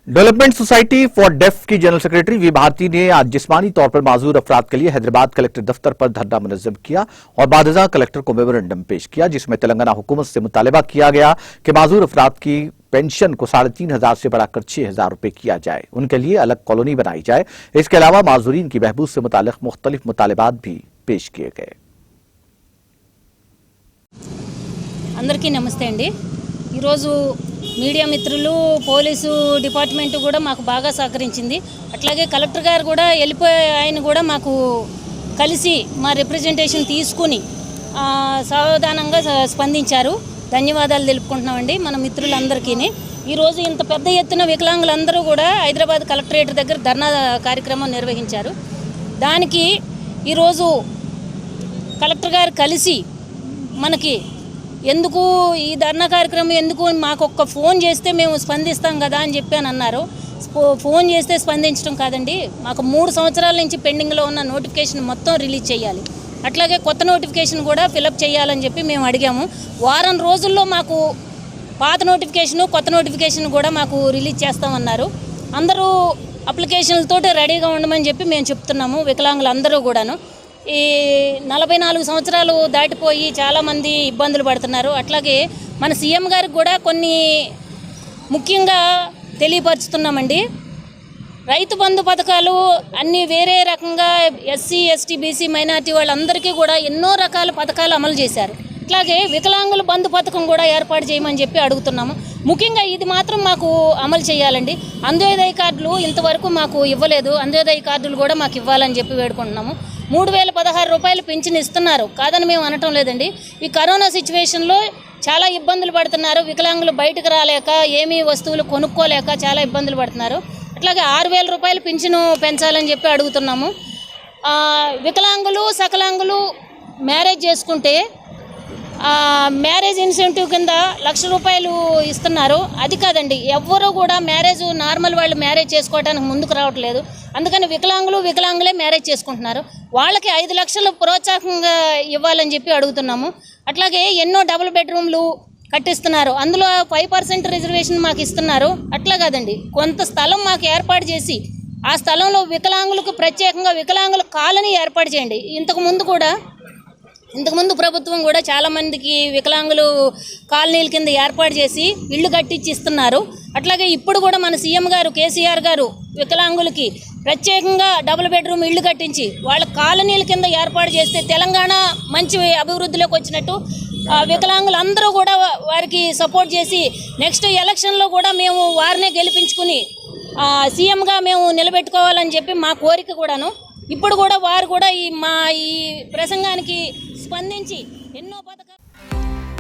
Development society for def की general secretary we Bharti ने आज जिस्मानी तौर पर माजूर अफराद के लिए हैदराबाद कलेक्टर दफ्तर पर धरना मुनज़्ज़म किया और बादशाह कलेक्टर को मेमोरेंडम पेश किया, जिसमें तेलंगाना हुकूमत से मुतालबा किया गया कि माजूर अफराद की पेंशन को 3,500 से बढ़ाकर 6,000 रुपए किया जाए, उनके लिए अलग कॉलोनी बनाई जाए। इसके अलावा माजूरीन की बहबूद से मुताल्लिक़ मुख्तलिफ मुतालबात भी पेश किए गए। అందరికీ నమస్తే అండి। ఈరోజు మీడియా మిత్రులు పోలీసు డిపార్ట్మెంట్ కూడా మాకు బాగా సహకరించింది। అట్లాగే కలెక్టర్ గారు కూడా వెళ్ళిపోయే ఆయన కూడా మాకు కలిసి మా రిప్రజెంటేషన్ తీసుకుని సావధానంగా స్పందించారు। ధన్యవాదాలు తెలుపుకుంటున్నామండి మన మిత్రులందరికీ। ఈరోజు ఇంత పెద్ద ఎత్తున వికలాంగులందరూ కూడా హైదరాబాద్ కలెక్టరేట్ దగ్గర ధర్నా కార్యక్రమం నిర్వహించారు। దానికి ఈరోజు కలెక్టర్ గారు కలిసి మనకి ఎందుకు ఈ ధర్నా కార్యక్రమం ఎందుకు మాకు ఒక్క ఫోన్ చేస్తే మేము స్పందిస్తాం కదా అని చెప్పి అన్నారు। ఫోన్ చేస్తే స్పందించడం కాదండి, మాకు 3 సంవత్సరాల నుంచి పెండింగ్లో ఉన్న నోటిఫికేషన్ మొత్తం రిలీజ్ చేయాలి, అట్లాగే కొత్త నోటిఫికేషన్ కూడా ఫిలప్ చేయాలని చెప్పి మేము అడిగాము। వారం రోజుల్లో మాకు పాత నోటిఫికేషన్ కొత్త నోటిఫికేషన్ కూడా మాకు రిలీజ్ చేస్తామన్నారు। అందరూ అప్లికేషన్లతో రెడీగా ఉండమని చెప్పి మేము చెప్తున్నాము। వికలాంగులు అందరూ కూడాను ఈ 44 సంవత్సరాలు దాటిపోయి చాలామంది ఇబ్బందులు పడుతున్నారు। అట్లాగే మన సీఎం గారికి కూడా కొన్ని ముఖ్యంగా తెలియపరుచుతున్నామండి। రైతు బంధు పథకాలు అన్నీ వేరే రకంగా ఎస్సీ ఎస్టీ బీసీ మైనార్టీ వాళ్ళందరికీ కూడా ఎన్నో రకాల పథకాలు అమలు చేశారు। అట్లాగే వికలాంగుల బంధు పథకం కూడా ఏర్పాటు చేయమని చెప్పి అడుగుతున్నాము। ముఖ్యంగా ఇది మాత్రం మాకు అమలు చేయాలండి। అంత్యోదయ కార్డులు ఇంతవరకు మాకు ఇవ్వలేదు, అంత్యోదయ కార్డులు కూడా మాకు ఇవ్వాలని చెప్పి వేడుకుంటున్నాము। 3,016 రూపాయలు పెన్షన్ ఇస్తున్నారు, కాదని మేము అనటం లేదండి। ఈ కరోనా సిచ్యువేషన్లో చాలా ఇబ్బందులు పడుతున్నారు వికలాంగులు, బయటకు రాలేక ఏమీ వస్తువులు కొనుక్కోలేక చాలా ఇబ్బందులు పడుతున్నారు। అట్లాగే 6,000 రూపాయలు పెన్షన్ పెంచాలని చెప్పి అడుగుతున్నాము। వికలాంగులు సకలాంగులు మ్యారేజ్ చేసుకుంటే మ్యారేజ్ ఇన్సెంటివ్ కింద 1,00,000 రూపాయలు ఇస్తున్నారు, అది కాదండి। ఎవ్వరూ కూడా నార్మల్ వాళ్ళు మ్యారేజ్ చేసుకోవడానికి ముందుకు రావట్లేదు, అందుకని వికలాంగులే మ్యారేజ్ చేసుకుంటున్నారు। వాళ్ళకి 5 లక్షలు ప్రోత్సాహంగా ఇవ్వాలని చెప్పి అడుగుతున్నాము। అట్లాగే ఎన్నో డబుల్ బెడ్రూమ్లు కట్టిస్తున్నారు, అందులో 5% రిజర్వేషన్ మాకు ఇస్తున్నారు। అట్లా కాదండి, కొంత స్థలం మాకు ఏర్పాటు చేసి ఆ స్థలంలో వికలాంగులకు ప్రత్యేకంగా వికలాంగుల కాలనీ ఏర్పాటు చేయండి। ఇంతకుముందు ప్రభుత్వం కూడా చాలామందికి వికలాంగులు కాలనీల కింద ఏర్పాటు చేసి ఇళ్ళు కట్టించి ఇస్తున్నారు। అట్లాగే ఇప్పుడు కూడా మన సీఎం గారు కేసీఆర్ గారు వికలాంగులకి ప్రత్యేకంగా డబుల్ బెడ్రూమ్ ఇళ్ళు కట్టించి వాళ్ళ కాలనీల కింద ఏర్పాటు చేస్తే తెలంగాణ మంచి అభివృద్ధిలోకి వచ్చినట్టు। వికలాంగులు అందరూ కూడా వారికి సపోర్ట్ చేసి నెక్స్ట్ ఎలక్షన్లో కూడా మేము వారినే గెలిపించుకుని సీఎంగా మేము నిలబెట్టుకోవాలని చెప్పి మా కోరిక కూడాను। ఇప్పుడు కూడా వారు కూడా ఈ ప్రసంగానికి స్పందించి ఎన్నో పథకాలు।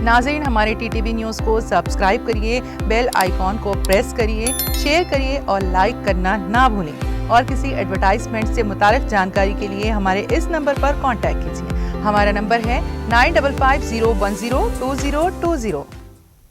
नाज़रीन, हमारे TTV न्यूज़ को सब्सक्राइब करिए, बेल आइकॉन को प्रेस करिए, शेयर करिए और लाइक करना ना भूलें। और किसी एडवर्टाइजमेंट से मुताल्लिक़ जानकारी के लिए हमारे इस नंबर पर कांटेक्ट कीजिए। हमारा नंबर है 9550102020।